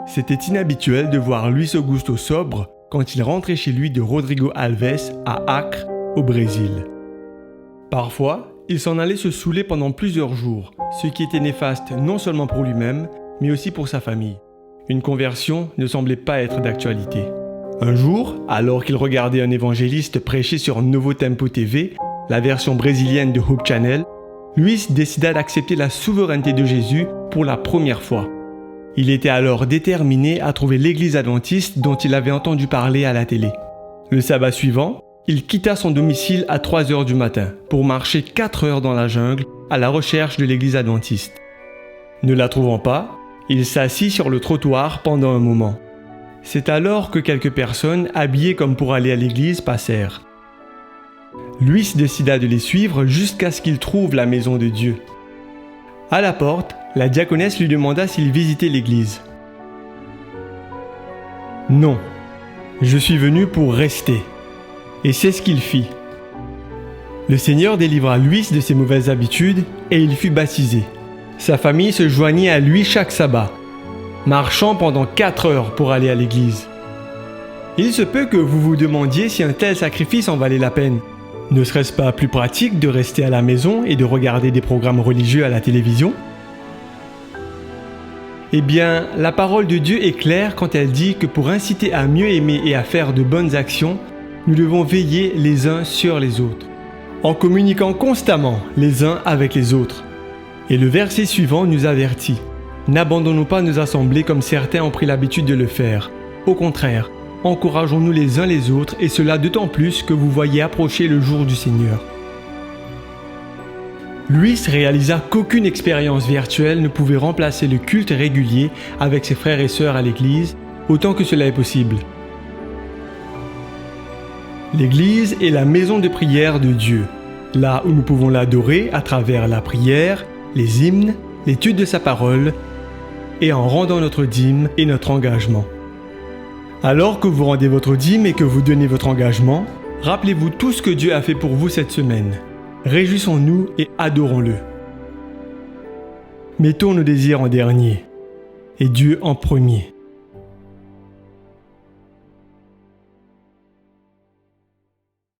C'était inhabituel de voir Luis Augusto sobre quand il rentrait chez lui de Rodrigo Alves à Acre, au Brésil. Parfois, il s'en allait se saouler pendant plusieurs jours, ce qui était néfaste non seulement pour lui-même, mais aussi pour sa famille. Une conversion ne semblait pas être d'actualité. Un jour, alors qu'il regardait un évangéliste prêcher sur Novo Tempo TV, la version brésilienne de Hope Channel, Luis décida d'accepter la souveraineté de Jésus pour la première fois. Il était alors déterminé à trouver l'église adventiste dont il avait entendu parler à la télé. Le sabbat suivant, il quitta son domicile à 3 heures du matin pour marcher 4 heures dans la jungle à la recherche de l'église adventiste. Ne la trouvant pas, il s'assit sur le trottoir pendant un moment. C'est alors que quelques personnes, habillées comme pour aller à l'église, passèrent. Luis décida de les suivre jusqu'à ce qu'il trouve la maison de Dieu. À la porte, la diaconesse lui demanda s'il visitait l'église. « Non, je suis venu pour rester. » Et c'est ce qu'il fit. Le Seigneur délivra Luis de ses mauvaises habitudes et il fut baptisé. Sa famille se joignit à lui chaque sabbat, marchant pendant 4 heures pour aller à l'église. Il se peut que vous vous demandiez si un tel sacrifice en valait la peine. Ne serait-ce pas plus pratique de rester à la maison et de regarder des programmes religieux à la télévision ? Eh bien, la parole de Dieu est claire quand elle dit que pour inciter à mieux aimer et à faire de bonnes actions, nous devons veiller les uns sur les autres, en communiquant constamment les uns avec les autres. Et le verset suivant nous avertit. N'abandonnons pas nos assemblées comme certains ont pris l'habitude de le faire. Au contraire, encourageons-nous les uns les autres et cela d'autant plus que vous voyez approcher le jour du Seigneur. Luis réalisa qu'aucune expérience virtuelle ne pouvait remplacer le culte régulier avec ses frères et sœurs à l'église, autant que cela est possible. L'église est la maison de prière de Dieu, là où nous pouvons l'adorer à travers la prière, les hymnes, l'étude de sa parole et en rendant notre dîme et notre engagement. Alors que vous rendez votre dîme et que vous donnez votre engagement, rappelez-vous tout ce que Dieu a fait pour vous cette semaine. Réjouissons-nous et adorons-le. Mettons nos désirs en dernier et Dieu en premier.